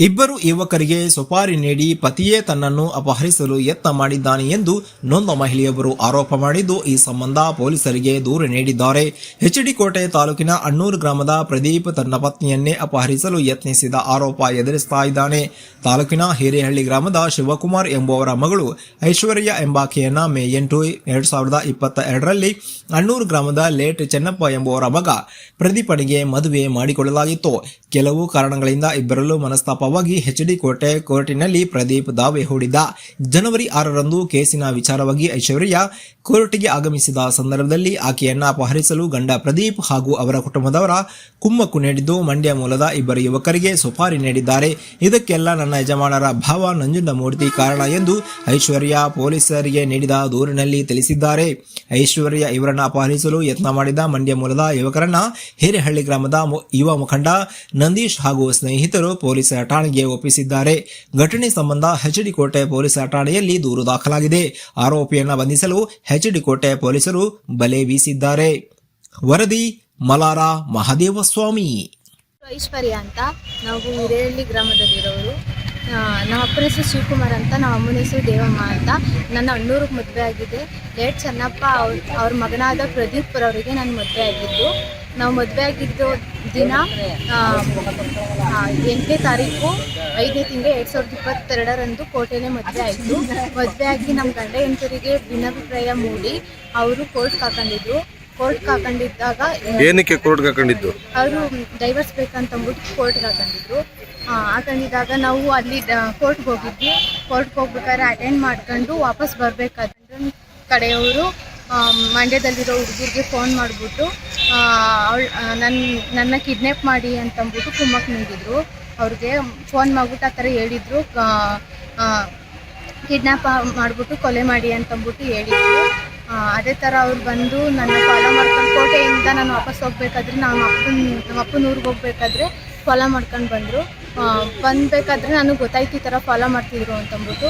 ಇಬ್ಬರು ಯುವಕರಿಗೆ ಸುಪಾರಿ ನೀಡಿ ಪತಿಯೇ ತನ್ನನ್ನು ಅಪಹರಿಸಲು ಯತ್ನ ಮಾಡಿದ್ದಾನೆ ಎಂದು ನೊಂದ ಮಹಿಳೆಯೊಬ್ಬರು ಆರೋಪ ಮಾಡಿದ್ದು, ಈ ಸಂಬಂಧ ಪೊಲೀಸರಿಗೆ ದೂರು ನೀಡಿದ್ದಾರೆ. ಎಚ್ಡಿಕೋಟೆ ತಾಲೂಕಿನ ಅಣ್ಣೂರು ಗ್ರಾಮದ ಪ್ರದೀಪ್ ತನ್ನ ಪತ್ನಿಯನ್ನೇ ಅಪಹರಿಸಲು ಯತ್ನಿಸಿದ ಆರೋಪ ಎದುರಿಸ್ತಾ ಇದ್ದಾನೆ. ತಾಲೂಕಿನ ಹಿರೇಹಳ್ಳಿ ಗ್ರಾಮದ ಶಿವಕುಮಾರ್ ಎಂಬುವರ ಮಗಳು ಐಶ್ವರ್ಯ ಎಂಬಾಕೆಯನ್ನ ಮೇ 8, 2022ರಲ್ಲಿ ಅಣ್ಣೂರು ಗ್ರಾಮದ ಲೇಟ್ ಚೆನ್ನಪ್ಪ ಎಂಬುವರ ಮಗ ಪ್ರದೀಪನಿಗೆ ಮದುವೆ ಮಾಡಿಕೊಳ್ಳಲಾಗಿತ್ತು. ಕೆಲವು ಕಾರಣಗಳಿಂದ ಇಬ್ಬರಲ್ಲೂ ಮನಸ್ತಾಪವಾಗಿ ಎಚ್ಡಿಕೋಟೆ ಕೋರ್ಟಿನಲ್ಲಿ ಪ್ರದೀಪ್ ದಾವೆ ಹೂಡಿದ್ದ. ಜನವರಿ 6ರಂದು ಕೇಸಿನ ವಿಚಾರವಾಗಿ ಐಶ್ವರ್ಯ ಕೋರ್ಟಿಗೆ ಆಗಮಿಸಿದ ಸಂದರ್ಭದಲ್ಲಿ ಆಕೆಯನ್ನ ಅಪಹರಿಸಲು ಗಂಡ ಪ್ರದೀಪ್ ಹಾಗೂ ಅವರ ಕುಟುಂಬದವರ ಕುಮ್ಮಕ್ಕು ನೀಡಿದ್ದು, ಮಂಡ್ಯ ಮೂಲದ ಇಬ್ಬರು ಯುವಕರಿಗೆ ಸುಪಾರಿ ನೀಡಿದ್ದಾರೆ. ಇದಕ್ಕೆಲ್ಲ ನನ್ನ ಯಜಮಾನರ ಭಾವ ನಂಜುಂಡಮೂರ್ತಿ ಕಾರಣ ಎಂದು ಐಶ್ವರ್ಯ ಪೊಲೀಸರಿಗೆ ನೀಡಿದ ದೂರಿನಲ್ಲಿ ತಿಳಿಸಿದ್ದಾರೆ. ಐಶ್ವರ್ಯ ಇವರನ್ನ ಅಪಹರಿಸಲು ಯತ್ನ ಮಾಡಿದ ಮಂಡ್ಯ ಮೂಲದ ಯುವಕರನ್ನ ಹಿರೇಹಳ್ಳಿ ಗ್ರಾಮದ ಯುವ ಮುಖಂಡ ನಂದೀಶ್ ಹಾಗೂ ಸ್ನೇಹಿತರು ಪೊಲೀಸ್ ಠಾಣೆಗೆ ಒಪ್ಪಿಸಿದ್ದಾರೆ. ಘಟನೆ ಸಂಬಂಧ ಎಚ್ಡಿಕೋಟೆ ಪೊಲೀಸ್ ಠಾಣೆಯಲ್ಲಿ ದೂರು ದಾಖಲಾಗಿದೆ. ಆರೋಪಿಯನ್ನ ಬಂಧಿಸಲು ಎಚ್ಡಿಕೋಟೆ ಪೊಲೀಸರು ಬಲೆ ಬೀಸಿದ್ದಾರೆ. ವರದಿ ಮಲಾರ ಮಹದೇವಸ್ವಾಮಿ. ಐಶ್ವರ್ಯ ಅಂತ, ನಾವು ಹಿರೇಹಳ್ಳಿ ಗ್ರಾಮದಲ್ಲಿರೋರು. ನಮ್ಮ ಅಪ್ಪನ ಹೆಸರು ಶಿವಕುಮಾರ್ ಅಂತ, ನಮ್ಮ ಅಮ್ಮನ ಹೆಸರು ದೇವಮ್ಮ ಅಂತ. ನನ್ನ ಅಣ್ಣೂರಿಗೆ ಮದುವೆ ಆಗಿದೆ. ಲೇಟ್ ಚೆನ್ನಪ್ಪ ಅವ್ರ ಮಗನಾದ ಪ್ರದೀಪ್ ಅವರಿಗೆ ನಾನು ಮದುವೆ ಆಗಿದ್ದು. ನಾವು ಮದುವೆ ಆಗಿದ್ದು ದಿನ 8ನೇ ತಾರೀಕು 5ನೇ ತಿಂಗಳು 2022ರಂದು ಕೋಟೆನೇ ಮದುವೆ ಆಯಿತು. ಮದುವೆ ಆಗಿ ನಮ್ಮ ಗಂಡ ಹೆಂಡತಿಗೆ ಭಿನ್ನಾಭಿಪ್ರಾಯ ಮೂಡಿ ಅವರು ಕೋರ್ಟ್ಗೆ ಹಾಕೊಂಡಿದ್ರು. ಕೋರ್ಟ್ಗೆ ಹಾಕೊಂಡಿದ್ದಾಗ ಏನಕ್ಕೆ ಕೋರ್ಟ್ಗೆ ಹಾಕೊಂಡಿದ್ದು? ಅವರು ಡೈವರ್ಸ್ ಬೇಕಂತಂದ್ಬಿಟ್ಟು ಕೋರ್ಟ್ಗೆ ಹಾಕೊಂಡಿದ್ದಾಗ ನಾವು ಅಲ್ಲಿ ಕೋರ್ಟ್ಗೆ ಹೋಗಿದ್ವಿ. ಕೋರ್ಟ್ಗೆ ಹೋಗ್ಬೇಕಾದ್ರೆ ಅಟೆಂಡ್ ಮಾಡ್ಕೊಂಡು ವಾಪಸ್ ಬರಬೇಕಾದ್ರೆ ಕಡೆಯವರು ಮಂಡ್ಯದಲ್ಲಿರೋ ಹುಡುಗರಿಗೆ ಫೋನ್ ಮಾಡಿಬಿಟ್ಟು ನನ್ನ ಕಿಡ್ನ್ಯಾಪ್ ಮಾಡಿ ಅಂತಂದ್ಬಿಟ್ಟು ಕುಮ್ಮಕ್ಕೆ ನೀಡಿದರು. ಅವ್ರಿಗೆ ಫೋನ್ ಮಾಡಿಬಿಟ್ಟು ಆ ಥರ ಹೇಳಿದರು, ಕಿಡ್ನ್ಯಾಪ್ ಮಾಡಿಬಿಟ್ಟು ಕೊಲೆ ಮಾಡಿ ಅಂತಂದ್ಬಿಟ್ಟು ಹೇಳಿದರು. ಅದೇ ಥರ ಅವ್ರು ಬಂದು ನನ್ನ ಫಾಲೋ ಮಾಡ್ಕೊಂಡು ಕೋಟೆಯಿಂದ ನಾನು ವಾಪಸ್ ಹೋಗ್ಬೇಕಾದ್ರೆ ನಮ್ಮ ಅಪ್ಪನ ಊರಿಗೆ ಹೋಗ್ಬೇಕಾದ್ರೆ ಫಾಲೋ ಮಾಡ್ಕೊಂಡು ಬಂದರು. ಬಂದಬೇಕಾದ್ರೆ ನನಗೆ ಗೊತ್ತಾಯ್ತು ಈ ಥರ ಫಾಲೋ ಮಾಡ್ತಿದ್ರು ಅಂತಂದ್ಬಿಟ್ಟು.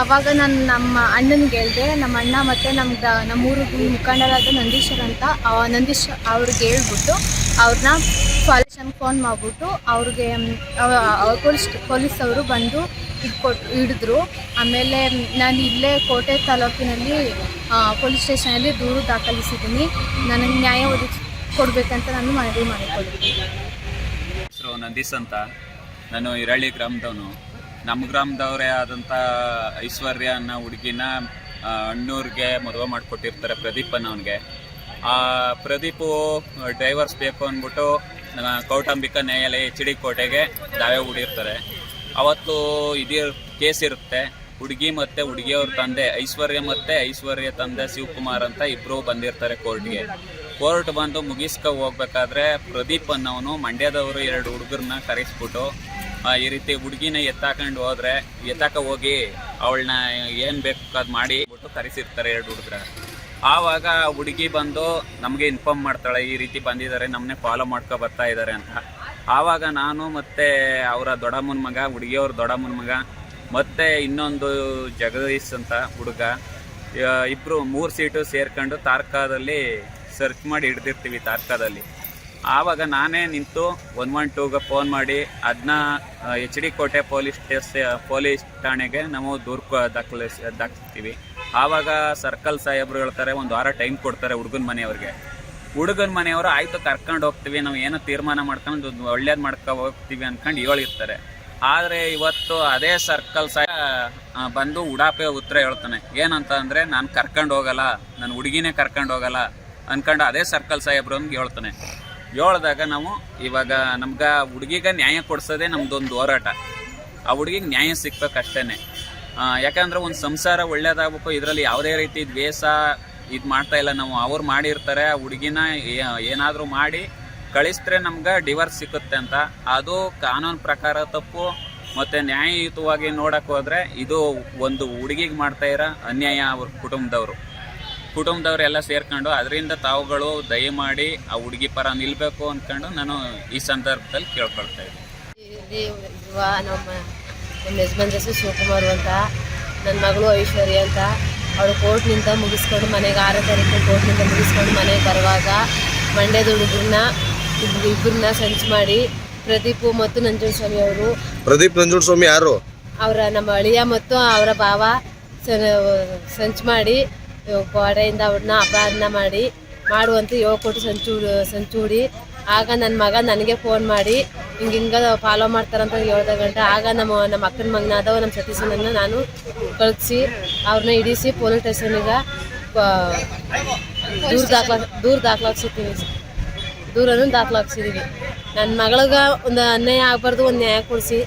ಆವಾಗ ನಾನು ನಮ್ಮ ಅಣ್ಣನಿಗೆ ಹೇಳಿದೆ. ನಮ್ಮ ಅಣ್ಣ ಮತ್ತು ನಮ್ಮ ಊರಿಗೆ ಮುಖಂಡರಾದ ನಂದೀಶ್ ಅವ್ರಿಗೆ ಹೇಳ್ಬಿಟ್ಟು ಅವ್ರನ್ನ ಪಾಲಿಷನ್ಗೆ ಫೋನ್ ಮಾಡಿಬಿಟ್ಟು ಅವ್ರಿಗೆ ಪೊಲೀಸವರು ಬಂದು ಹಿಡಿದ್ರು. ಆಮೇಲೆ ನಾನು ಇಲ್ಲೇ ಕೋಟೆ ತಾಲೂಕಿನಲ್ಲಿ ಪೊಲೀಸ್ ಸ್ಟೇಷನಲ್ಲಿ ದೂರು ದಾಖಲಿಸಿದ್ದೀನಿ. ನನಗೆ ನ್ಯಾಯ ಒದಗಿಸ್ಕೊಡ್ಬೇಕಂತ ನಾನು ಮನವಿ ಮಾಡಿಕೊಡ್ತೀನಿ. ಹೆಸರು ನಂದೀಶ್ ಅಂತ. ನಾನು ಹಿರಳ್ಳಿ ಗ್ರಾಮದವನು. ನಮ್ಮ ಗ್ರಾಮದವರೇ ಆದಂಥ ಐಶ್ವರ್ಯ ಅನ್ನೋ ಹುಡುಗಿನ ಅಣ್ಣೂರಿಗೆ ಮದುವೆ ಮಾಡಿಕೊಟ್ಟಿರ್ತಾರೆ ಪ್ರದೀಪ್ ಅನ್ನೋನಿಗೆ. ಆ ಪ್ರದೀಪು ಡೈವರ್ಸ್ ಬೇಕು ಅಂದ್ಬಿಟ್ಟು ಕೌಟುಂಬಿಕ ನ್ಯಾಯಾಲಯ ಎಚ್ಡಿಕೋಟೆಗೆ ದಾವೆ ಹೂಡಿರ್ತಾರೆ. ಅವತ್ತು ಕೇಸ್ ಇರುತ್ತೆ. ಹುಡುಗಿ ಮತ್ತು ಹುಡುಗಿಯವ್ರ ತಂದೆ ಐಶ್ವರ್ಯ ಮತ್ತು ಐಶ್ವರ್ಯ ತಂದೆ ಶಿವಕುಮಾರ್ ಅಂತ ಇಬ್ಬರು ಬಂದಿರ್ತಾರೆ ಕೋರ್ಟ್ಗೆ. ಕೋರ್ಟ್ ಬಂದು ಹೋಗ್ಬೇಕಾದ್ರೆ ಪ್ರದೀಪ್ ಅನ್ನೋನು ಮಂಡ್ಯದವರು 2 ಹುಡುಗರನ್ನ ಕರೆಸ್ಬಿಟ್ಟು ಈ ರೀತಿ ಹುಡುಗಿನ ಎತ್ತಾಕ ಹೋಗಿ ಅವಳನ್ನ ಏನು ಬೇಕು ಅದು ಮಾಡಿ ಬಿಟ್ಟು ಕರೆಸಿರ್ತಾರೆ 2 ಹುಡುಗರ. ಆವಾಗ ಹುಡುಗಿ ಬಂದು ನಮಗೆ ಇನ್ಫಾರ್ಮ್ ಮಾಡ್ತಾಳೆ, ಈ ರೀತಿ ಬಂದಿದ್ದಾರೆ, ನಮ್ಮನ್ನೇ ಫಾಲೋ ಬರ್ತಾ ಇದ್ದಾರೆ ಅಂತ. ಆವಾಗ ನಾನು ಮತ್ತು ಅವರ ದೊಡ್ಡಮ್ಮನ ಮಗ, ಹುಡುಗಿಯವ್ರ ದೊಡ್ಡಮ್ಮನ ಮಗ ಮತ್ತು ಇನ್ನೊಂದು ಜಗದೀಶ್ ಅಂತ ಹುಡುಗ, ಇಬ್ಬರು 3 ಸೀಟು ಸೇರ್ಕೊಂಡು ತಾರ್ಕಾದಲ್ಲಿ ಸರ್ಚ್ ಮಾಡಿ ಹಿಡ್ದಿರ್ತೀವಿ ತಾರ್ಕಾದಲ್ಲಿ. ಆವಾಗ ನಾನೇ ನಿಂತು 112ಗೆ ಫೋನ್ ಮಾಡಿ ಅದನ್ನ ಎಚ್ಡಿಕೋಟೆ ಪೊಲೀಸ್ ಠಾಣೆಗೆ ನಾವು ದೂರು ದಾಖಲಿಸ್ತೀವಿ. ಆವಾಗ ಸರ್ಕಲ್ ಸಾಹೇಬರು ಹೇಳ್ತಾರೆ, 1 ವಾರ ಟೈಮ್ ಕೊಡ್ತಾರೆ ಹುಡುಗನ ಮನೆಯವ್ರಿಗೆ. ಹುಡುಗನ ಮನೆಯವರು ಆಯಿತು ಕರ್ಕೊಂಡು ಹೋಗ್ತೀವಿ, ನಾವು ಏನೋ ತೀರ್ಮಾನ ಮಾಡ್ಕೊಂಡು ಒಳ್ಳೇದು ಹೋಗ್ತೀವಿ ಅಂದ್ಕೊಂಡು ಹೇಳಿರ್ತಾರೆ. ಆದರೆ ಇವತ್ತು ಅದೇ ಸರ್ಕಲ್ ಬಂದು ಉಡಾಪೆ ಉತ್ತರ ಹೇಳ್ತಾನೆ. ಏನಂತ ಅಂದರೆ, ನಾನು ಕರ್ಕೊಂಡು ಹೋಗಲ್ಲ, ನನ್ನ ಹುಡುಗಿನೇ ಕರ್ಕೊಂಡು ಹೋಗಲ್ಲ ಅಂದ್ಕೊಂಡು ಅದೇ ಸರ್ಕಲ್ ಸಾಹೇಬ್ರು ನಮ್ಗೆ ಹೇಳ್ತಾನೆ. ಹೇಳ್ದಾಗ ನಾವು ಇವಾಗ ನಮ್ಗೆ ಹುಡುಗಿಗೆ ನ್ಯಾಯ ಕೊಡ್ಸೋದೇ ನಮ್ದೊಂದು ಹೋರಾಟ. ಆ ಹುಡುಗಿಗೆ ನ್ಯಾಯ ಸಿಗ್ಬೇಕಷ್ಟೇ. ಯಾಕಂದರೆ ಒಂದು ಸಂಸಾರ ಒಳ್ಳೇದಾಗಬೇಕು, ಇದರಲ್ಲಿ ಯಾವುದೇ ರೀತಿ ದ್ವೇಷ ಇದು ಮಾಡ್ತಾ ಇಲ್ಲ ನಾವು. ಅವ್ರು ಮಾಡಿರ್ತಾರೆ, ಆ ಹುಡುಗಿನ ಏನಾದರೂ ಮಾಡಿ ಕಳಿಸಿದ್ರೆ ನಮ್ಗೆ ಡಿವರ್ಸ್ ಸಿಕ್ಕುತ್ತೆ ಅಂತ. ಅದು ಕಾನೂನು ಪ್ರಕಾರ ತಪ್ಪು. ಮತ್ತು ನ್ಯಾಯಯುತವಾಗಿ ನೋಡೋಕೆ ಹೋದರೆ ಇದು ಒಂದು ಹುಡುಗಿಗೆ ಮಾಡ್ತಾ ಇರೋ ಅನ್ಯಾಯ. ಅವ್ರ ಕುಟುಂಬದವರೆಲ್ಲ ಸೇರ್ಕೊಂಡು ಅದರಿಂದ ತಾವುಗಳು ದಯಮಾಡಿ ಆ ಹುಡುಗಿ ಪರ ನಿಲ್ಲಬೇಕು ಅಂದ್ಕೊಂಡು ನಾನು ಈ ಸಂದರ್ಭದಲ್ಲಿ ಕೇಳ್ಕೊಳ್ತಾ ಇದ್ದೀನಿ. ನಮ್ಮ ಯಜಮಾನ್ ಹೆಸರು ಶಿವಕುಮಾರ್ ಅಂತ, ನನ್ನ ಮಗಳು ಐಶ್ವರ್ಯ ಅಂತ. ಅವಳು ಕೋರ್ಟ್ನಿಂದ ಮುಗಿಸ್ಕೊಂಡು ಮನೆಗೆ 6ನೇ ತಾರೀಕು ಕೋರ್ಟ್ನಿಂದ ಮುಗಿಸ್ಕೊಂಡು ಮನೆಗೆ ಬರುವಾಗ ಮಂಡ್ಯದ ಹುಡುಗರನ್ನ ಇಬ್ಬರನ್ನ ಸಂಚು ಮಾಡಿ ಪ್ರದೀಪ್ ಮತ್ತು ನಂಜುಂಡಸ್ವಾಮಿ ಅವರು. ಪ್ರದೀಪ್ ನಂಜುಂಡಸ್ವಾಮಿ ಯಾರು? ಅವರ ನಮ್ಮ ಅಳಿಯ ಮತ್ತು ಅವರ ಭಾವ ಸಂಚು ಮಾಡಿ ಗೋಡೆಯಿಂದ ಅವ್ರನ್ನ ಅಪರಾಧನ ಮಾಡುವಂತೆ 7 ಕೋಟಿ ಸಂಚು ಹೂಡಿ ಆಗ ನನ್ನ ಮಗ ನನಗೆ ಫೋನ್ ಮಾಡಿ ಹಿಂಗೆ ಫಾಲೋ ಮಾಡ್ತಾರಂತ ಹೇಳ್ದ ಗಂಟೆ ಆಗ ನಮ್ಮ ಅಕ್ಕನ ಮಗನಾದವ ನಮ್ಮ ಸತೀಶನನ್ನು ನಾನು ಕಳಿಸಿ ಅವ್ರನ್ನ ಹಿಡಿಸಿ ಪೊಲೀಸ್ ಸ್ಟೇಷನ್ಗೆ ದೂರನ್ನು ದಾಖಲಾಗಿಸಿದ್ದೀವಿ. ನನ್ನ ಮಗಳಿಗೆ ಒಂದು ಅನ್ಯಾಯ ಆಗಬಾರ್ದು, ಒಂದು ನ್ಯಾಯ ಕೊಡಿಸಿ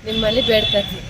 ನಿಮ್ಮಲ್ಲಿ ಬೇಡ್ತಾ ಇದ್ದೀವಿ.